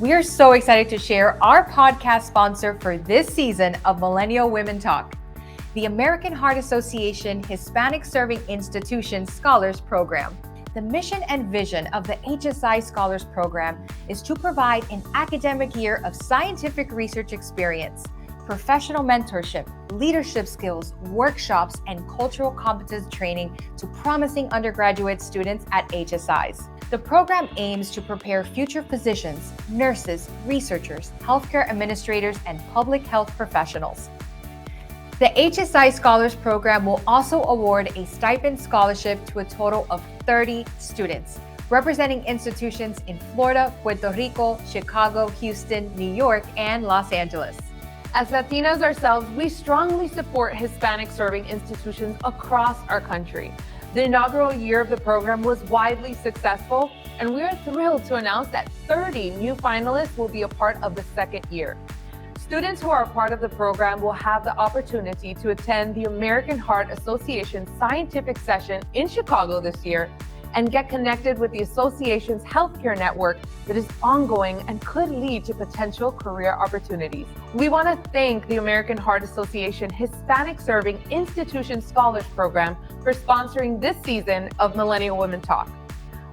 We are so excited to share our podcast sponsor for this season of Millennial Women Talk, the American Heart Association Hispanic Serving Institutions Scholars Program. The mission and vision of the HSI Scholars Program is to provide an academic year of scientific research experience, professional mentorship, leadership skills, workshops, and cultural competence training to promising undergraduate students at HSIs. The program aims to prepare future physicians, nurses, researchers, healthcare administrators, and public health professionals. The HSI Scholars Program will also award a stipend scholarship to a total of 30 students, representing institutions in Florida, Puerto Rico, Chicago, Houston, New York, and Los Angeles. As Latinas ourselves, we strongly support Hispanic serving institutions across our country. The inaugural year of the program was widely successful, and we are thrilled to announce that 30 new finalists will be a part of the second year. Students who are a part of the program will have the opportunity to attend the American Heart Association Scientific Session in Chicago this year and get connected with the association's healthcare network that is ongoing and could lead to potential career opportunities. We want to thank the American Heart Association Hispanic Serving Institution Scholars Program for sponsoring this season of Millennial Women Talk.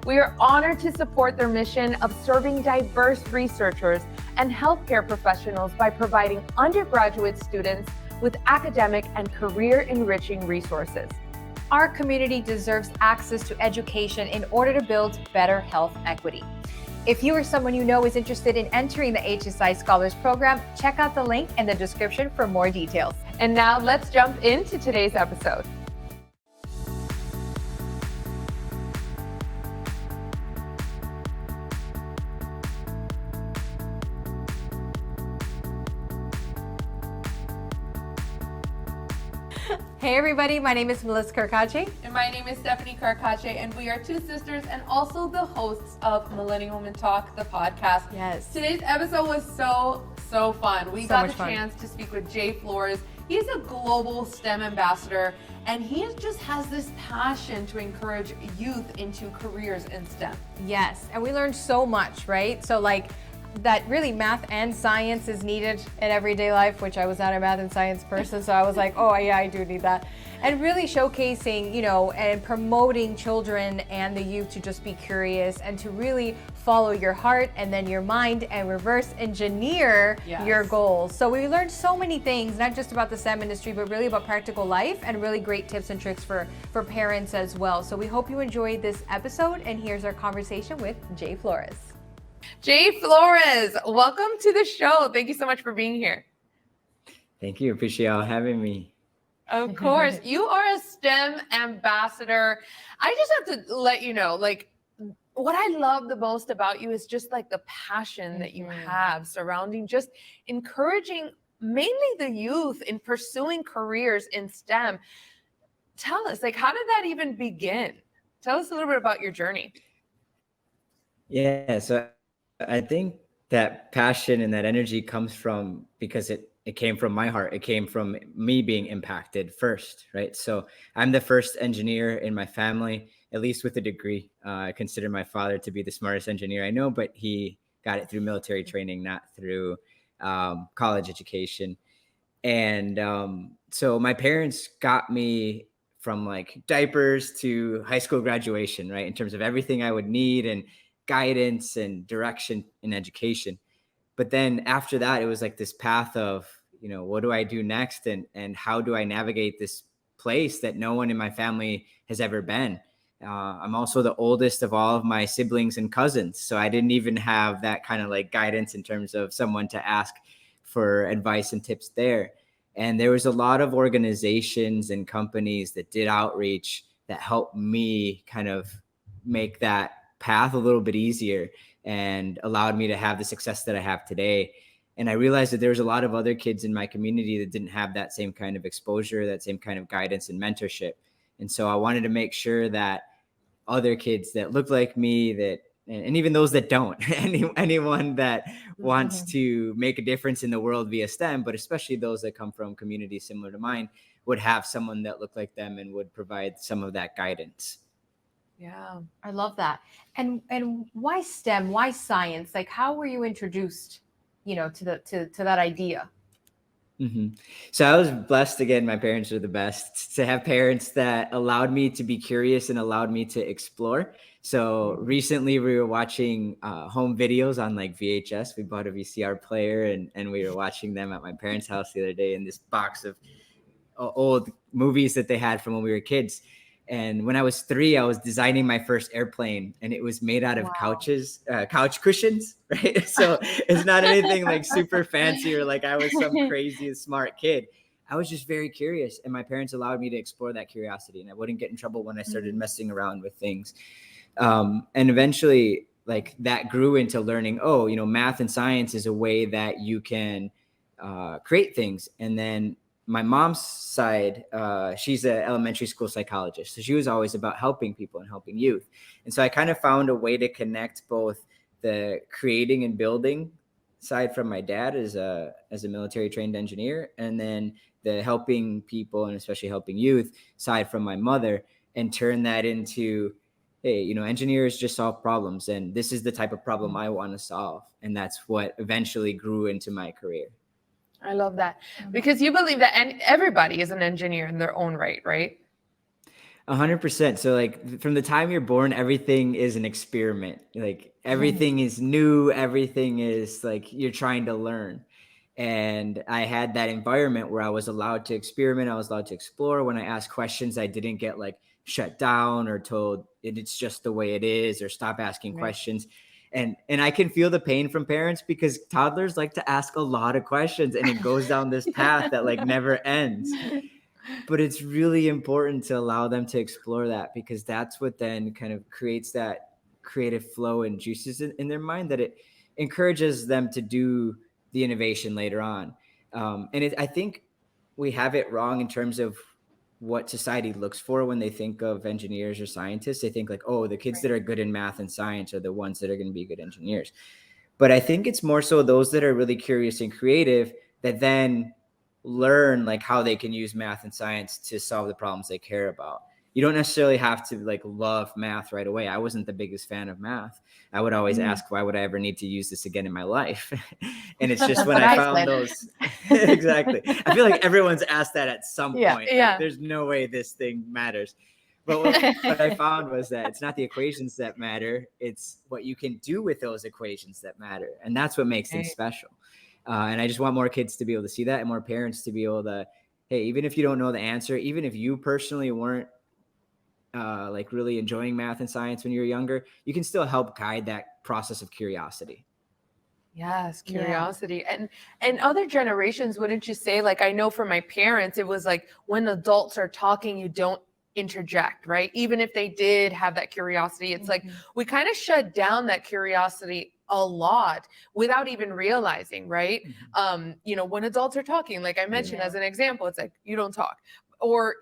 We are honored to support their mission of serving diverse researchers and healthcare professionals by providing undergraduate students with academic and career-enriching resources. Our community deserves access to education in order to build better health equity. If you or someone you know is interested in entering the HSI Scholars Program, check out the link in the description for more details. And now let's jump into today's episode. Hey everybody, my name is Melissa Carcache. And my name is Stephanie Carcache, and we are two sisters and also the hosts of Millennial Women Talk, the podcast. Yes. Today's episode was so fun. We got the chance to speak with Jay Flores. He's a global STEM ambassador, and he just has this passion to encourage youth into careers in STEM. Yes, and we learned so much, right? So that really math and science is needed in everyday life, which I was not a math and science person, so I was like, oh yeah, I do need that. And really showcasing, and promoting children and the youth to just be curious and to really follow your heart and then your mind and reverse engineer your goals. So we learned so many things, not just about the STEM industry, but really about practical life and really great tips and tricks for parents as well. So we hope you enjoyed this episode, and here's our conversation with Jay Flores. Jay Flores, welcome to the show. Thank you so much for being here. Thank you. Appreciate y'all having me. Of course. You are a STEM ambassador. I just have to let you know, what I love the most about you is just the passion that you have surrounding just encouraging mainly the youth in pursuing careers in STEM. Tell us, how did that even begin? Tell us a little bit about your journey. Yeah, so I think that passion and that energy comes from because it came from my heart. It came from me being impacted first, right? So I'm the first engineer in my family, at least with a degree. I consider my father to be the smartest engineer I know, but he got it through military training, not through college education. And so my parents got me from diapers to high school graduation, right? In terms of everything I would need and guidance and direction in education. But then after that, it was this path of, what do I do next? And how do I navigate this place that no one in my family has ever been? I'm also the oldest of all of my siblings and cousins. So I didn't even have that kind of guidance in terms of someone to ask for advice and tips there. And there was a lot of organizations and companies that did outreach that helped me kind of make that path a little bit easier and allowed me to have the success that I have today. And I realized that there was a lot of other kids in my community that didn't have that same kind of exposure, that same kind of guidance and mentorship. And so I wanted to make sure that other kids that look like me, and even those that don't, anyone that wants to make a difference in the world via STEM, but especially those that come from communities similar to mine, would have someone that looked like them and would provide some of that guidance. Yeah. I love that. And why STEM? Why science? Like, how were you introduced, to that idea? hmm So I was blessed again. My parents are the best to have parents that allowed me to be curious and allowed me to explore. So recently we were watching home videos on like VHS. We bought a VCR player and we were watching them at my parents' house the other day in this box of old movies that they had from when we were kids. And when I was 3, I was designing my first airplane, and it was made out of Wow. couch cushions, right? So it's not anything like super fancy or like I was some crazy smart kid. I was just very curious, and my parents allowed me to explore that curiosity, and I wouldn't get in trouble when I started messing around with things. And eventually, like that grew into learning. Oh, math and science is a way that you can create things, and then my mom's side, she's an elementary school psychologist. So she was always about helping people and helping youth. And so I kind of found a way to connect both the creating and building side from my dad as a military trained engineer, and then the helping people and especially helping youth side from my mother, and turn that into, hey, engineers just solve problems. And this is the type of problem I want to solve. And that's what eventually grew into my career. I love that, because you believe that everybody is an engineer in their own right, right? 100%. So like from the time you're born, everything is an experiment. Like everything is new. Everything is like you're trying to learn. And I had that environment where I was allowed to experiment. I was allowed to explore. When I asked questions, I didn't get like shut down or told it's just the way it is or stop asking questions. And I can feel the pain from parents because toddlers like to ask a lot of questions, and it goes down this path that like never ends. But it's really important to allow them to explore that, because that's what then kind of creates that creative flow and juices in their mind, that it encourages them to do the innovation later on. I think we have it wrong in terms of what society looks for when they think of engineers or scientists. They think like, oh, the kids that are good in math and science are the ones that are going to be good engineers. But I think it's more so those that are really curious and creative that then learn like how they can use math and science to solve the problems they care about. You don't necessarily have to like love math right away. I wasn't the biggest fan of math. I would always ask, why would I ever need to use this again in my life? And it's just when I found those. Exactly. I feel like everyone's asked that at some point. Yeah. Like, there's no way this thing matters. But what I found was that it's not the equations that matter. It's what you can do with those equations that matter. And that's what makes things special. And I just want more kids to be able to see that, and more parents to be able to, hey, even if you don't know the answer, even if you personally weren't like really enjoying math and science when you were younger, you can still help guide that process of curiosity. Yes, curiosity. And other generations, wouldn't you say? Like, I know for my parents, it was like when adults are talking, you don't interject, right? Even if they did have that curiosity, it's like we kind of shut down that curiosity a lot without even realizing, right? When adults are talking, like I mentioned as an example, it's like you don't talk. Or,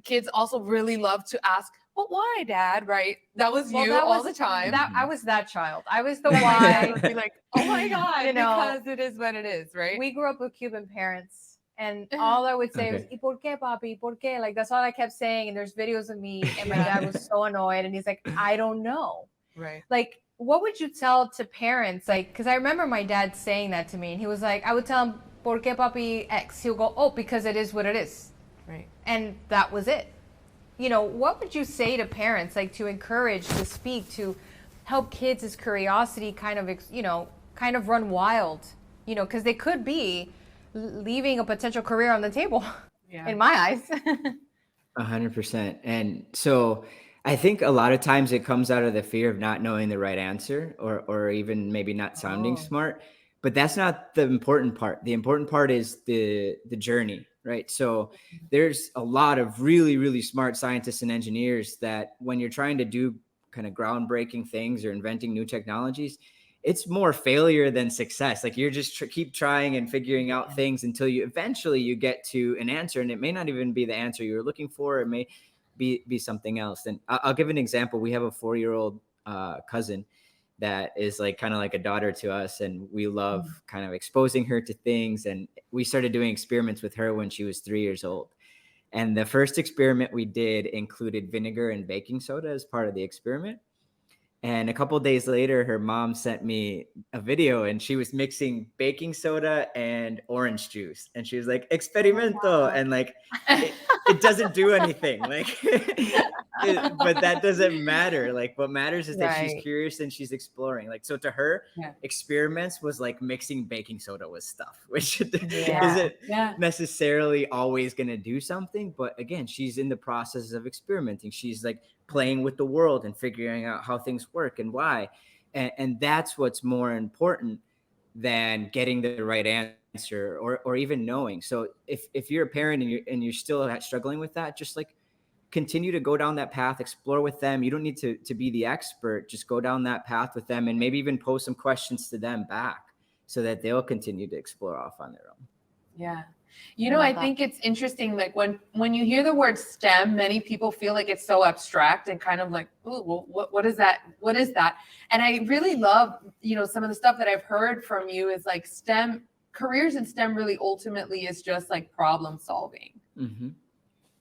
kids also really love to ask, well, why, Dad? Right? That was all the time. I was that child. I was the why. Would be like, oh my God, because it is what it is, right? We grew up with Cuban parents, and all I would say was, ¿Y por qué, papi? ¿Por qué? Like, that's all I kept saying. And there's videos of me, and my dad was so annoyed, and he's like, I don't know. Right. Like, what would you tell to parents? Like, because I remember my dad saying that to me, and he was like, I would tell him, ¿Por qué, papi X? He'll go, oh, because it is what it is. Right. And that was it. What would you say to parents, like, to encourage, to speak, to help kids' curiosity kind of run wild, because they could be leaving a potential career on the table in my eyes. 100%. And so I think a lot of times it comes out of the fear of not knowing the right answer, or even maybe not sounding smart, but that's not the important part. The important part is the journey, right? So there's a lot of really, really smart scientists and engineers that when you're trying to do kind of groundbreaking things or inventing new technologies, it's more failure than success. Like you're just keep trying and figuring out things until you eventually get to an answer, and it may not even be the answer you were looking for. It may be something else. And I'll give an example. We have a 4-year-old cousin that is like kind of like a daughter to us, and we love kind of exposing her to things. And we started doing experiments with her when she was 3 years old. And the first experiment we did included vinegar and baking soda as part of the experiment. And a couple of days later, her mom sent me a video and she was mixing baking soda and orange juice. And she was like, experimento. And like, it doesn't do anything. Like, but that doesn't matter. Like, what matters is that she's curious and she's exploring. Like, so to her, experiments was like mixing baking soda with stuff, which isn't necessarily always going to do something. But again, she's in the process of experimenting. She's like playing with the world and figuring out how things work and why. And that's what's more important than getting the right answer or even knowing. So if you're a parent and you're still struggling with that, just like continue to go down that path, explore with them. You don't need to be the expert. Just go down that path with them and maybe even pose some questions to them back so that they'll continue to explore off on their own. Yeah. You know, I think it's interesting, like when you hear the word STEM, many people feel like it's so abstract and kind of like, oh, well, what is that? What is that? And I really love, you know, some of the stuff that I've heard from you is like STEM, careers in STEM really ultimately is just like problem solving,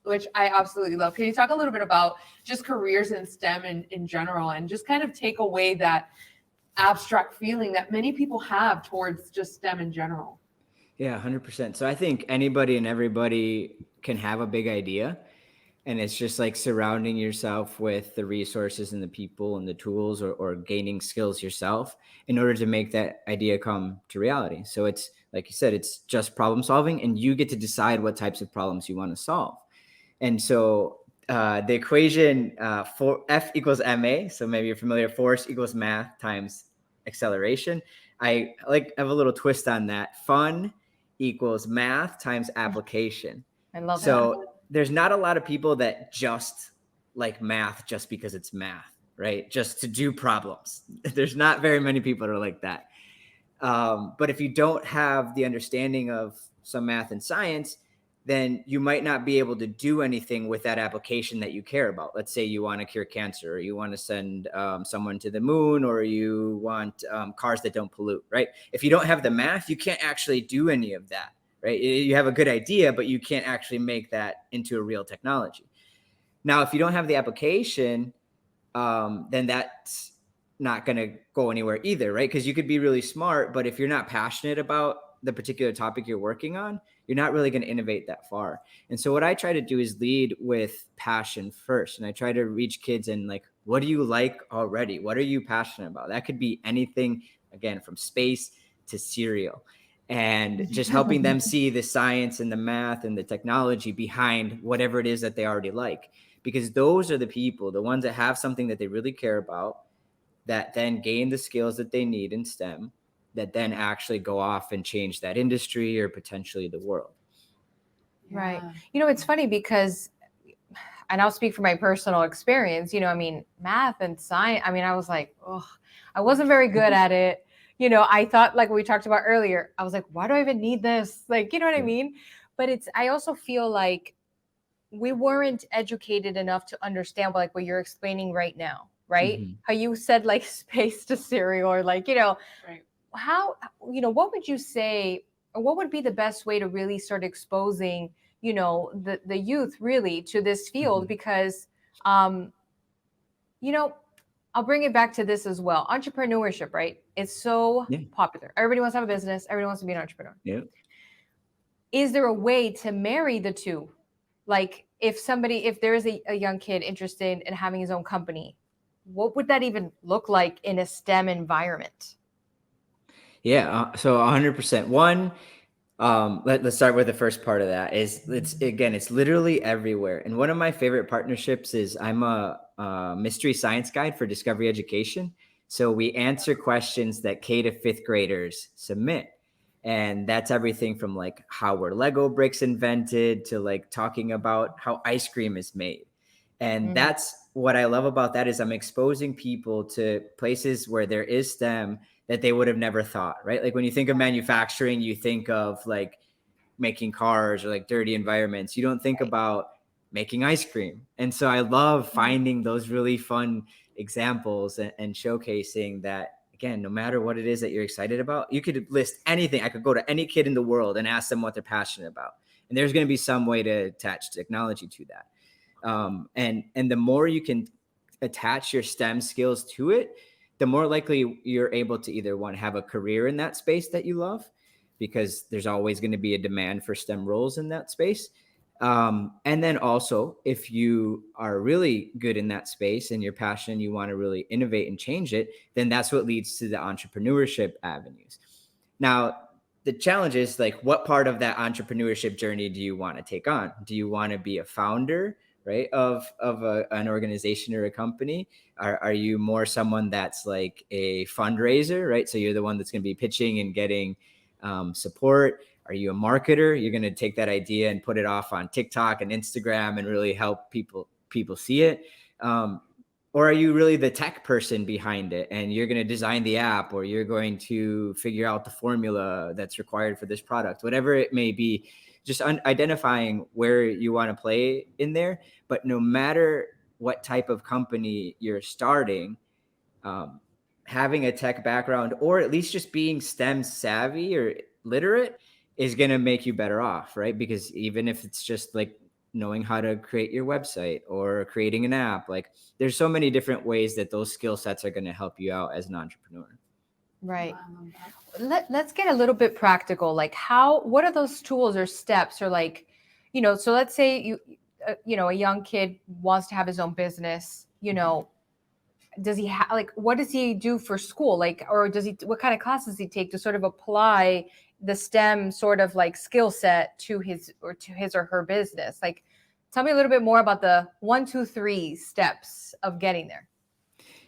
which I absolutely love. Can you talk a little bit about just careers in STEM in general and just kind of take away that abstract feeling that many people have towards just STEM in general? Yeah, 100%. So I think anybody and everybody can have a big idea, and it's just like surrounding yourself with the resources and the people and the tools or gaining skills yourself in order to make that idea come to reality. So it's like you said, it's just problem solving, and you get to decide what types of problems you want to solve. And so the equation for F equals ma, so maybe you're familiar, force equals math times acceleration. I have a little twist on that. Fun equals math times application. I love that. So there's not a lot of people that just like math just because it's math, right? Just to do problems. There's not very many people that are like that. But if you don't have the understanding of some math and science, then you might not be able to do anything with that application that you care about. Let's say you want to cure cancer, or you want to send someone to the moon, or you want cars that don't pollute, right? If you don't have the math, you can't actually do any of that, right? You have a good idea, but you can't actually make that into a real technology. Now, if you don't have the application, then that's not going to go anywhere either, right? Because you could be really smart, but if you're not passionate about the particular topic you're working on, you're not really going to innovate that far. And so what I try to do is lead with passion first. And I try to reach kids and like, what do you like already? What are you passionate about? That could be anything, again, from space to cereal, and just helping them see the science and the math and the technology behind whatever it is that they already like. Because those are the people, the ones that have something that they really care about, that then gain the skills that they need in STEM, that then actually go off and change that industry or potentially the world. Right. You know, it's funny because, and I'll speak from my personal experience, you know, I mean, math and science, I mean, I was like, oh, I wasn't very good at it. You know, I thought, like we talked about earlier, I was like, why do I even need this? Like, you know what I mean? But I also feel like we weren't educated enough to understand like what you're explaining right now, right? How you said like space to cereal, or like, you know, how, you know, what would you say, or what would be the best way to really start exposing, you know, the youth really to this field? Because, you know, I'll bring it back to this as well. Entrepreneurship, right? It's so popular. Everybody wants to have a business. Everybody wants to be an entrepreneur. Is there a way to marry the two? Like if there is a young kid interested in having his own company, what would that even look like in a STEM environment? Yeah. So 100%. One, let's start with the first part of that. It's literally everywhere. And one of my favorite partnerships is I'm a mystery science guide for Discovery Education. So we answer questions that K to fifth graders submit. And that's everything from like how were Lego bricks invented to like talking about how ice cream is made. And that's what I love about that is I'm exposing people to places where there is STEM that they would have never thought, right? Like when you think of manufacturing, you think of like making cars or like dirty environments. You don't think about making ice cream. And so I love finding those really fun examples and showcasing that, again, no matter what it is that you're excited about, you could list anything. I could go to any kid in the world and ask them what they're passionate about. And there's going to be some way to attach technology to that. And the more you can attach your STEM skills to it, the more likely you're able to either one, have a career in that space that you love, because there's always going to be a demand for STEM roles in that space. And then also, if you are really good in that space and you're passionate, you want to really innovate and change it, then that's what leads to the entrepreneurship avenues. Now, the challenge is, like, what part of that entrepreneurship journey do you want to take on? Do you want to be a founder, right, of an organization or a company? Are you more someone that's like a fundraiser, right? So you're the one that's going to be pitching and getting support. Are you a marketer? You're going to take that idea and put it off on TikTok and Instagram and really help people see it. Or are you really the tech person behind it, and you're going to design the app, or you're going to figure out the formula that's required for this product, whatever it may be, just identifying where you want to play in there. But no matter what type of company you're starting, having a tech background, or at least just being STEM savvy or literate, is going to make you better off, right? Because even if it's just like knowing how to create your website or creating an app, like, there's so many different ways that those skill sets are going to help you out as an entrepreneur. Right. Let's get a little bit practical. Like, what are those tools or steps, or like, so let's say a young kid wants to have his own business, does he what does he do for school? Like, or what kind of classes does he take to sort of apply the STEM sort of like skill set to his or her business? Like, tell me a little bit more about the 1, 2, 3 steps of getting there.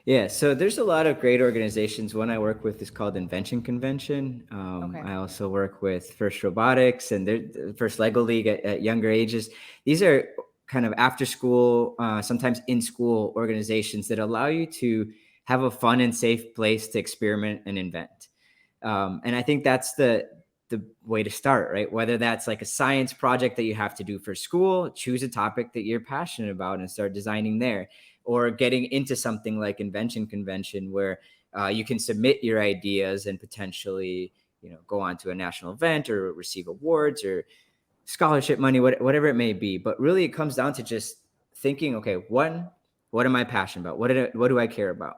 Yeah, so there's a lot of great organizations. One I work with is called Invention Convention. Okay. I also work with First Robotics and the First Lego League at younger ages. These are kind of after school, sometimes in school organizations that allow you to have a fun and safe place to experiment and invent. And I think that's the way to start, right? Whether that's like a science project that you have to do for school, choose a topic that you're passionate about and start designing there. Or getting into something like Invention Convention, where you can submit your ideas and potentially, go on to a national event or receive awards or scholarship money, whatever it may be. But really, it comes down to just thinking, okay, one, what am I passionate about? What do I care about?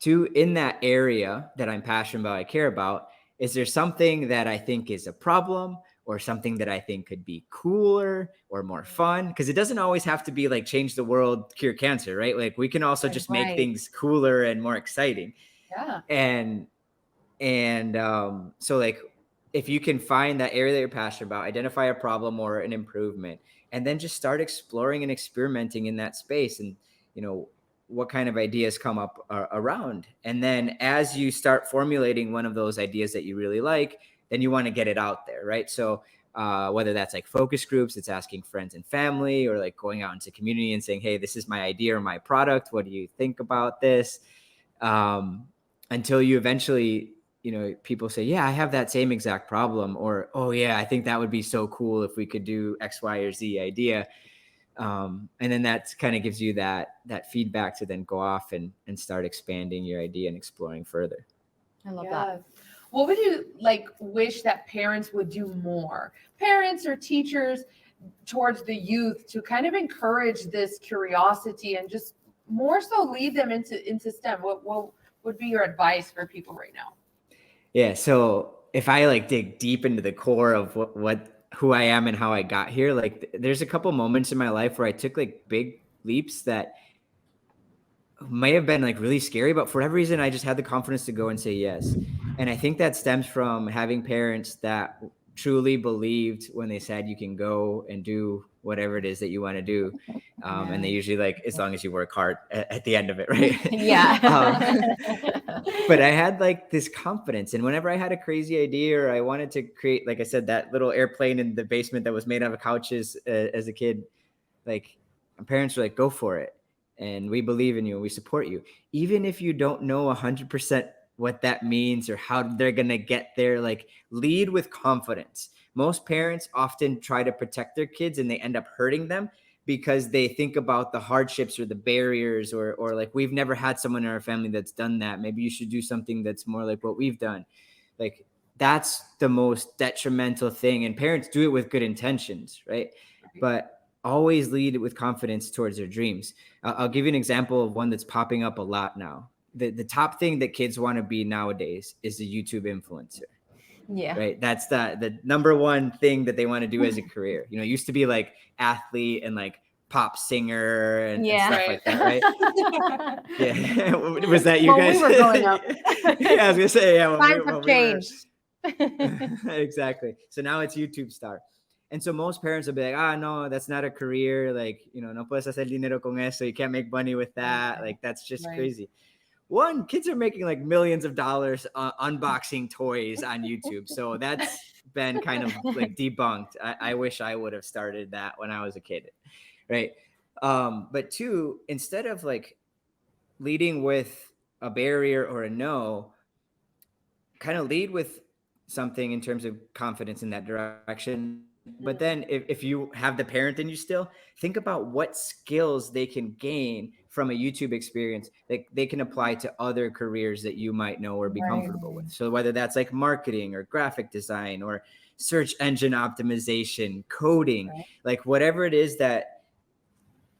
Two, in that area that I'm passionate about, I care about, is there something that I think is a problem, or something that I think could be cooler or more fun? Because it doesn't always have to be like change the world, cure cancer, right? Like, we can also just make things cooler and more exciting. Yeah. And so, like, if you can find that area that you're passionate about, identify a problem or an improvement, and then just start exploring and experimenting in that space, and what kind of ideas come up around. And then as you start formulating one of those ideas that you really like, then you want to get it out there, right? So whether that's like focus groups, it's asking friends and family, or like going out into community and saying, hey, this is my idea or my product, what do you think about this? Until you eventually, people say, yeah, I have that same exact problem, or, oh yeah, I think that would be so cool if we could do X, Y, or Z idea. And then that kind of gives you that feedback to then go off and start expanding your idea and exploring further. I love that. What would you wish that parents would do more? Parents or teachers towards the youth, to kind of encourage this curiosity and just more so lead them into STEM. What would be your advice for people right now? Yeah. So if I dig deep into the core of who I am and how I got here, there's a couple moments in my life where I took big leaps that may have been really scary, but for whatever reason, I just had the confidence to go and say yes. And I think that stems from having parents that truly believed when they said you can go and do whatever it is that you want to do. And they usually as long as you work hard at the end of it, right? Yeah. But I had this confidence, and whenever I had a crazy idea or I wanted to create, like I said, that little airplane in the basement that was made out of couches as a kid, my parents were go for it. And we believe in you and we support you. Even if you don't know 100% what that means or how they're going to get there, lead with confidence. Most parents often try to protect their kids and they end up hurting them because they think about the hardships or the barriers or we've never had someone in our family that's done that. Maybe you should do something that's more like what we've done. that's the most detrimental thing. And parents do it with good intentions, right? But always lead with confidence towards their dreams. I'll give you an example of one that's popping up a lot now. The top thing that kids want to be nowadays is a YouTube influencer. Yeah. Right. That's the number one thing that they want to do as a career. You know, it used to be like athlete and like pop singer and stuff like that, right? Yeah. Was that you guys? We were growing up. Yeah, I was gonna say, yeah. Times have changed. Exactly. So now it's YouTube star. And so most parents will be like, no, that's not a career. Like, you know, no puedes hacer dinero con eso. You can't make money with that. Like, that's just crazy. One, kids are making like millions of dollars unboxing toys on YouTube. So that's been kind of like debunked. I wish I would have started that when I was a kid. Right. But two, instead of like leading with a barrier or a no, kind of lead with something in terms of confidence in that direction. But then if you have the parent in you still, think about what skills they can gain from a YouTube experience that they can apply to other careers that you might know or be comfortable with. So whether that's like marketing or graphic design or search engine optimization, coding, like whatever it is that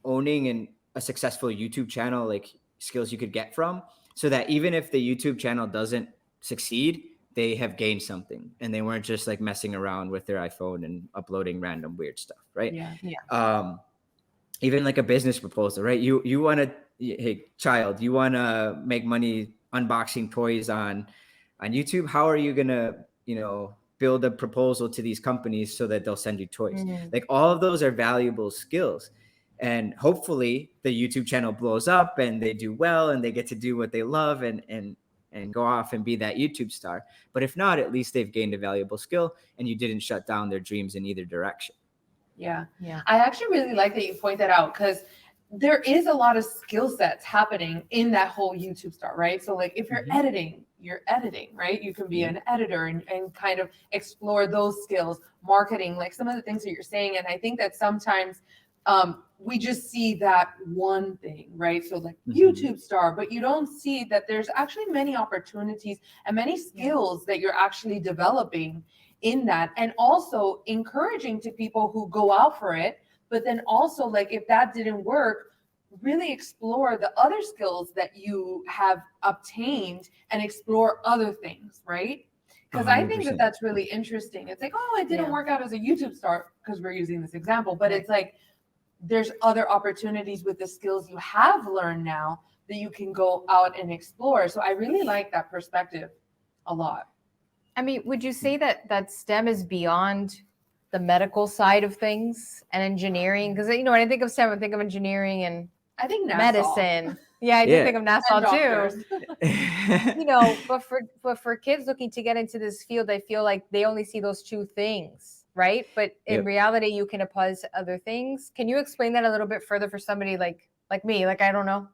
owning a successful YouTube channel, like skills you could get from, so that even if the YouTube channel doesn't succeed, they have gained something and they weren't just like messing around with their iPhone and uploading random weird stuff. Right. Even like a business proposal, right? You want to, hey child, you want to make money unboxing toys on YouTube. How are you going to, you know, build a proposal to these companies so that they'll send you toys? Like all of those are valuable skills. And hopefully the YouTube channel blows up and they do well and they get to do what they love and go off and be that YouTube star. But if not, at least they've gained a valuable skill and you didn't shut down their dreams in either direction. Yeah. I actually really like that you point that out, because there is a lot of skill sets happening in that whole YouTube star, right? So like if you're editing, right? You can be an editor and kind of explore those skills, marketing, like some of the things that you're saying. And I think that sometimes we just see that one thing, right? So like YouTube star, but you don't see that there's actually many opportunities and many skills that you're actually developing in that, and also encouraging to people who go out for it. But then also, like, if that didn't work, really explore the other skills that you have obtained and explore other things, right? Because I think that that's really interesting. It's like, oh, it didn't work out as a YouTube star, because we're using this example, but it's like there's other opportunities with the skills you have learned now that you can go out and explore. So I really like that perspective a lot. I mean, would you say that STEM is beyond the medical side of things and engineering? Because, you know, when I think of STEM, I think of engineering and I think medicine. Yeah, I do think of Nassau too. You know, but for kids looking to get into this field, I feel like they only see those two things, right? But in reality, you can apply to other things. Can you explain that a little bit further for somebody like me? Like, I don't know.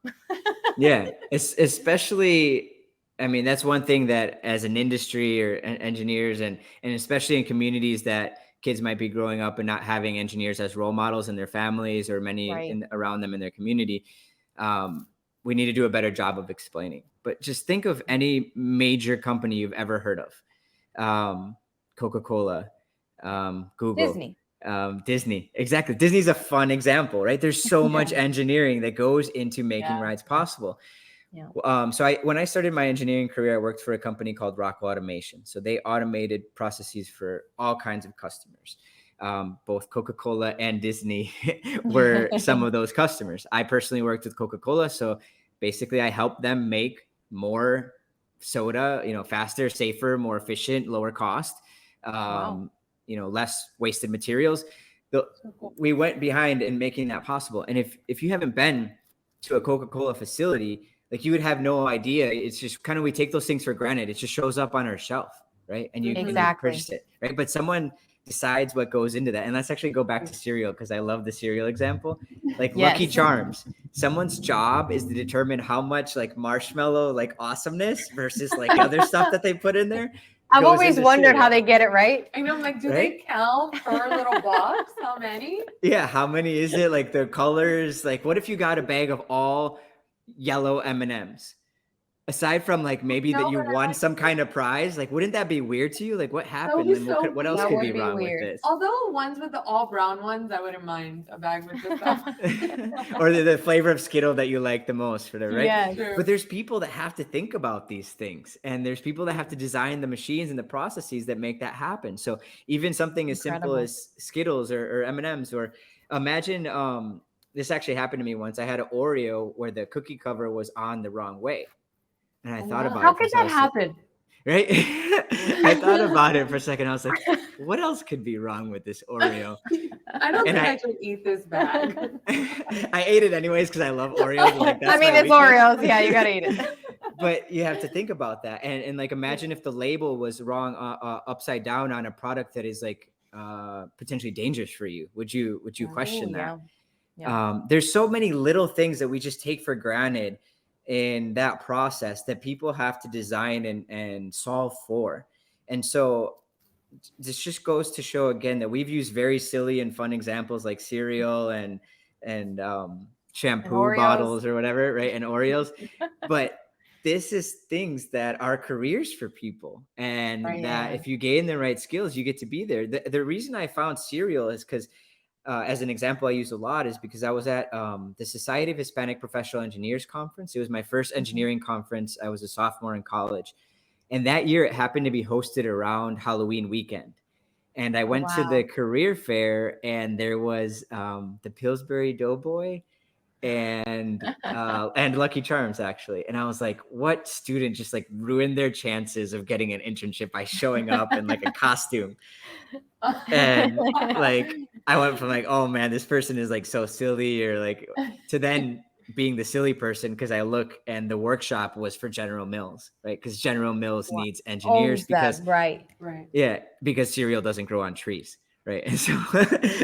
Yeah, it's especially, I mean, that's one thing that as an industry or engineers and especially in communities that kids might be growing up and not having engineers as role models in their families or many around them in their community, we need to do a better job of explaining. But just think of any major company you've ever heard of. Coca-Cola, Google. Disney. Exactly. Disney's a fun example, right? There's so much engineering that goes into making rides possible. So when I started my engineering career, I worked for a company called Rockwell Automation. So they automated processes for all kinds of customers. Both Coca-Cola and Disney were some of those customers. I personally worked with Coca-Cola. So basically I helped them make more soda, you know, faster, safer, more efficient, lower cost, you know, less wasted materials. We went behind in making that possible. And if you haven't been to a Coca-Cola facility, like you would have no idea. It's just kind of, we take those things for granted. It just shows up on our shelf, right? And you purchase it, right? But someone decides what goes into that. And let's actually go back to cereal, because I love the cereal example. Like Lucky Charms, someone's job is to determine how much like marshmallow, like awesomeness versus like other stuff that they put in there. I've always wondered how they get it right. I know, like, do they count per little box? How many? Yeah, how many is it? Like the colors. Like, what if you got a bag of all yellow M&Ms? aside from like maybe that No, you but I won like some kind of prize, like wouldn't that be weird to you? Like what that would happened? be And so what else That could would be be wrong with weird. this? Although ones with the all brown ones, I wouldn't mind a bag with the stuff. Or the flavor of Skittle that you like the most, for the right? Yes. True. But there's people that have to think about these things, and there's people that have to design the machines and the processes that make that happen. So even something as simple Incredible. as Skittles or M&Ms, or imagine this actually happened to me once. I had an Oreo where the cookie cover was on the wrong way, and I thought about How it for could a that second. happen? Right? I thought about it for a second. I was like, what else could be wrong with this Oreo? I don't And think I- I should eat this bag. I ate it anyways because I love Oreos. Like that's I mean, my it's weakness. Oreos. Yeah, you gotta eat it. But you have to think about that, and like imagine if the label was wrong, upside down on a product that is like potentially dangerous for you. Would you question that? Yeah. There's so many little things that we just take for granted in that process that people have to design and solve for. And so this just goes to show again that we've used very silly and fun examples like cereal and shampoo Oreos. bottles or whatever, right? And Oreos. But this is things that are careers for people, and Right, that yeah. if you gain the right skills, you get to be there. The reason I found cereal is because as an example I use a lot is because I was at the Society of Hispanic Professional Engineers conference. It was my first engineering conference. I was a sophomore in college. And that year it happened to be hosted around Halloween weekend. And I went to the career fair, and there was the Pillsbury Doughboy and Lucky Charms actually. And I was like, what student just like ruined their chances of getting an internship by showing up in like a costume? And like I went from like, oh man, this person is like so silly, or like, to then being the silly person because I look and the workshop was for General Mills, right? Because General Mills needs engineers Owns that, because right. yeah, because cereal doesn't grow on trees, right? And so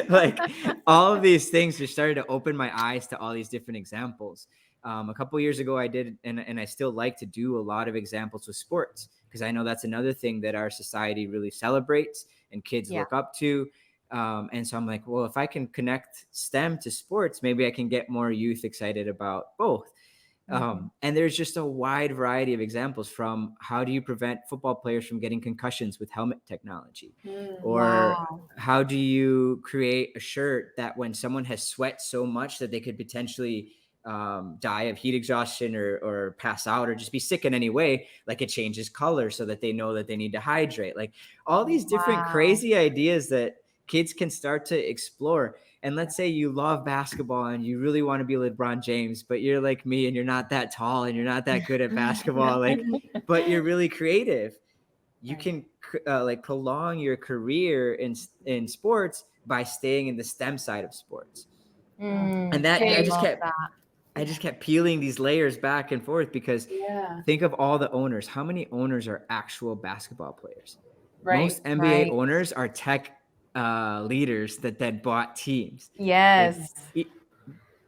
like all of these things just started to open my eyes to all these different examples. A couple years ago I did, and I still like to do a lot of examples with sports, because I know that's another thing that our society really celebrates and kids look up to. And so I'm like, well, if I can connect STEM to sports, maybe I can get more youth excited about both. And there's just a wide variety of examples, from how do you prevent football players from getting concussions with helmet technology? Or how do you create a shirt that when someone has sweat so much that they could potentially die of heat exhaustion or pass out or just be sick in any way, like it changes color so that they know that they need to hydrate. Like all these different crazy ideas that kids can start to explore. And let's say you love basketball and you really want to be LeBron James, but you're like me and you're not that tall and you're not that good at basketball, like, but you're really creative. You can like prolong your career in sports by staying in the STEM side of sports. And that I just kept peeling these layers back and forth, because think of all the owners. How many owners are actual basketball players? Most NBA owners are tech leaders that then bought teams. Yes. Like,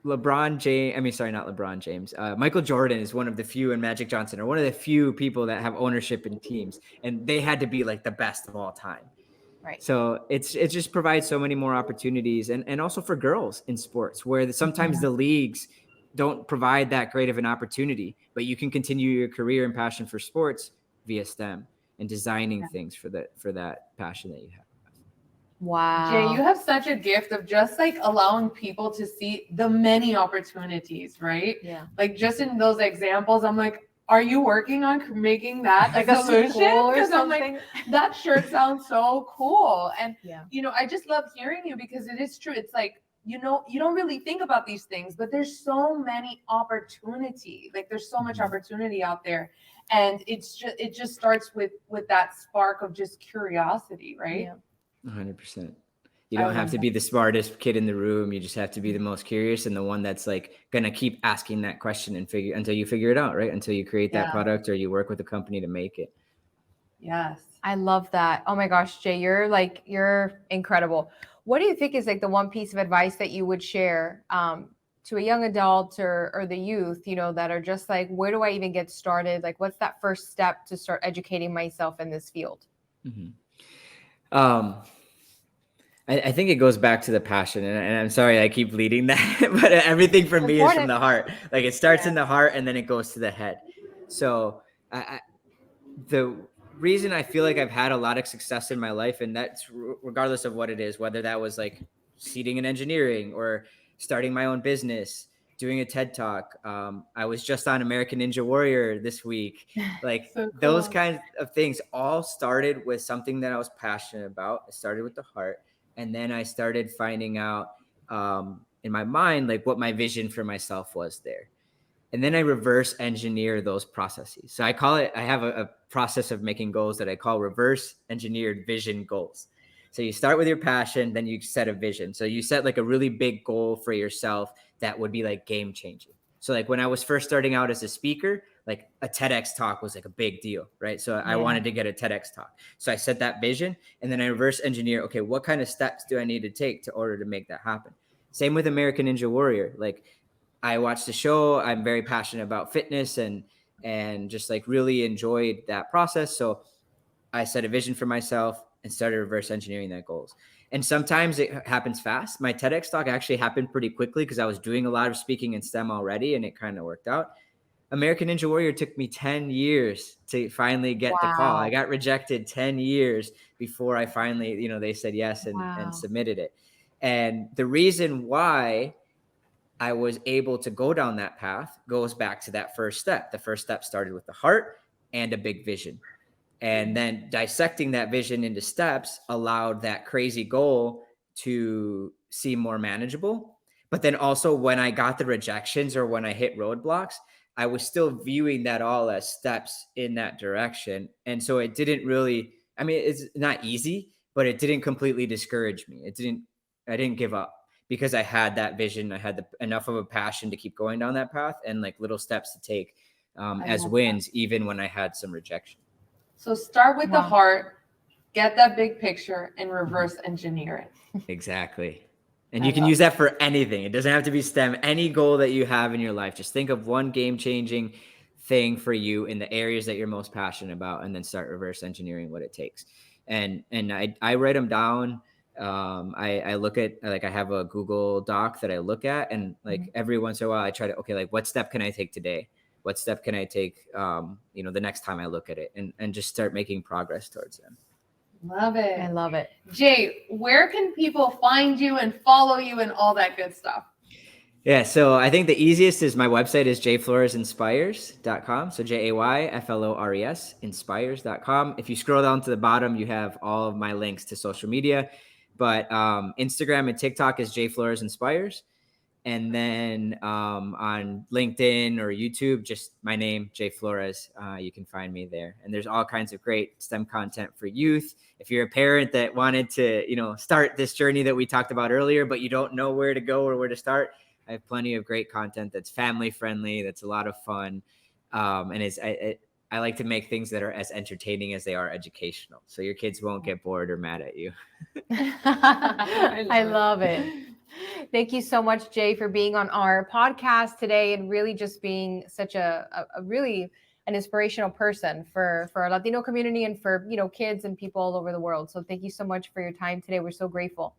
LeBron James, I mean, sorry, not LeBron James. Michael Jordan is one of the few, and Magic Johnson are one of the few people that have ownership in teams, and they had to be like the best of all time. Right. So it just provides so many more opportunities, and also for girls in sports, where sometimes the leagues don't provide that great of an opportunity, but you can continue your career and passion for sports via STEM and designing things for that passion that you have. Wow. Jay, you have such a gift of just like allowing people to see the many opportunities, right? Yeah. Like just in those examples, I'm like, are you working on making that Like a a solution? school or Because I'm something? like, that shirt sounds so cool. And Yeah. you know, I just love hearing you, because it is true. It's like, you know, you don't really think about these things, but there's so many opportunity. Like there's so much opportunity out there. And it just starts with that spark of just curiosity, right? Yeah. 100%. You don't have to be the smartest kid in the room. You just have to be the most curious, and the one that's like gonna keep asking that question and until you figure it out, right? Until you create that product or you work with a company to make it. Yes. I love that. Oh my gosh, Jay, you're incredible. What do you think is like the one piece of advice that you would share to a young adult or the youth, you know, that are just like, where do I even get started? Like, what's that first step to start educating myself in this field? I think it goes back to the passion, and I'm sorry I keep leading that, but everything for me is from the heart. Like it starts in the heart and then it goes to the head. So the reason I feel like I've had a lot of success in my life, and that's regardless of what it is, whether that was like seating in engineering or starting my own business, doing a TED talk. I was just on American Ninja Warrior this week. Like So cool. those kinds of things all started with something that I was passionate about. It started with the heart. And then I started finding out in my mind, like what my vision for myself was there. And then I reverse engineer those processes. So I have a process of making goals that I call reverse engineered vision goals. So you start with your passion, then you set a vision. So you set like a really big goal for yourself that would be like game changing. So like when I was first starting out as a speaker, like a TEDx talk was like a big deal, right? So I wanted to get a TEDx talk. So I set that vision and then I reverse engineer, okay, what kind of steps do I need to take to order to make that happen? Same with American Ninja Warrior. Like I watched the show. I'm very passionate about fitness and just like really enjoyed that process. So I set a vision for myself and started reverse engineering that goals. And sometimes it happens fast. My TEDx talk actually happened pretty quickly because I was doing a lot of speaking in STEM already and it kind of worked out. American Ninja Warrior took me 10 years to finally get the call. I got rejected 10 years before I finally, they said yes and submitted it. And the reason why I was able to go down that path goes back to that first step. The first step started with the heart and a big vision. And then dissecting that vision into steps allowed that crazy goal to seem more manageable. But then also when I got the rejections or when I hit roadblocks, I was still viewing that all as steps in that direction. And so it didn't really, it's not easy, but it didn't completely discourage me. I didn't give up because I had that vision. I had enough of a passion to keep going down that path and like little steps to take as wins, even when I had some rejection. So start with the heart, get that big picture, and reverse engineer it. Exactly. And you can use that for anything. It doesn't have to be STEM. Any goal that you have in your life, just think of one game-changing thing for you in the areas that you're most passionate about, and then start reverse engineering what it takes. And I write them down. I look at, like, I have a Google Doc that I look at, and like every once in a while I try to, okay, like what step can I take today? What step can I take, the next time I look at it, and just start making progress towards them. Love it. I love it. Jay, where can people find you and follow you and all that good stuff? Yeah, so I think the easiest is my website is jayfloresinspires.com. So JAYFLORES inspires.com. If you scroll down to the bottom, you have all of my links to social media. But Instagram and TikTok is Jay Flores Inspires. And then on LinkedIn or YouTube, just my name, Jay Flores. You can find me there. And there's all kinds of great STEM content for youth. If you're a parent that wanted to, start this journey that we talked about earlier, but you don't know where to go or where to start, I have plenty of great content that's family friendly, that's a lot of fun. And I like to make things that are as entertaining as they are educational. So your kids won't get bored or mad at you. I love it. Thank you so much, Jay, for being on our podcast today and really just being such a really an inspirational person for our Latino community and for, kids and people all over the world. So thank you so much for your time today. We're so grateful.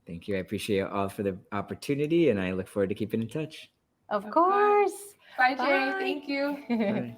Thank you. I appreciate it all for the opportunity, and I look forward to keeping in touch. Of course. Bye, Jay. Thank you. Bye.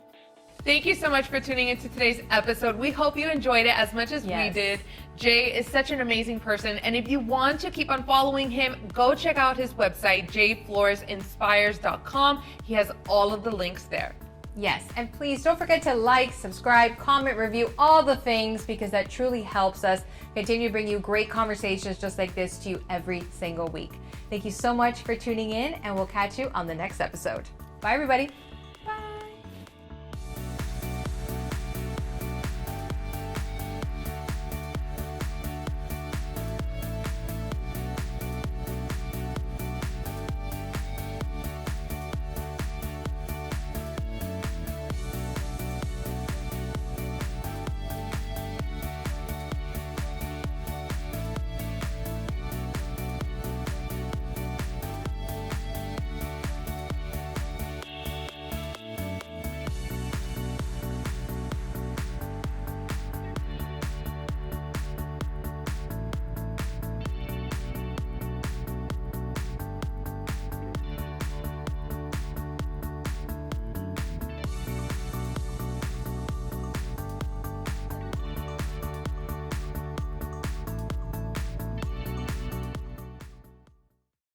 Thank you so much for tuning into today's episode. We hope you enjoyed it as much as we did. Jay is such an amazing person. And if you want to keep on following him, go check out his website, jayfloresinspires.com. He has all of the links there. Yes. And please don't forget to like, subscribe, comment, review, all the things, because that truly helps us continue to bring you great conversations just like this to you every single week. Thank you so much for tuning in, and we'll catch you on the next episode. Bye, everybody.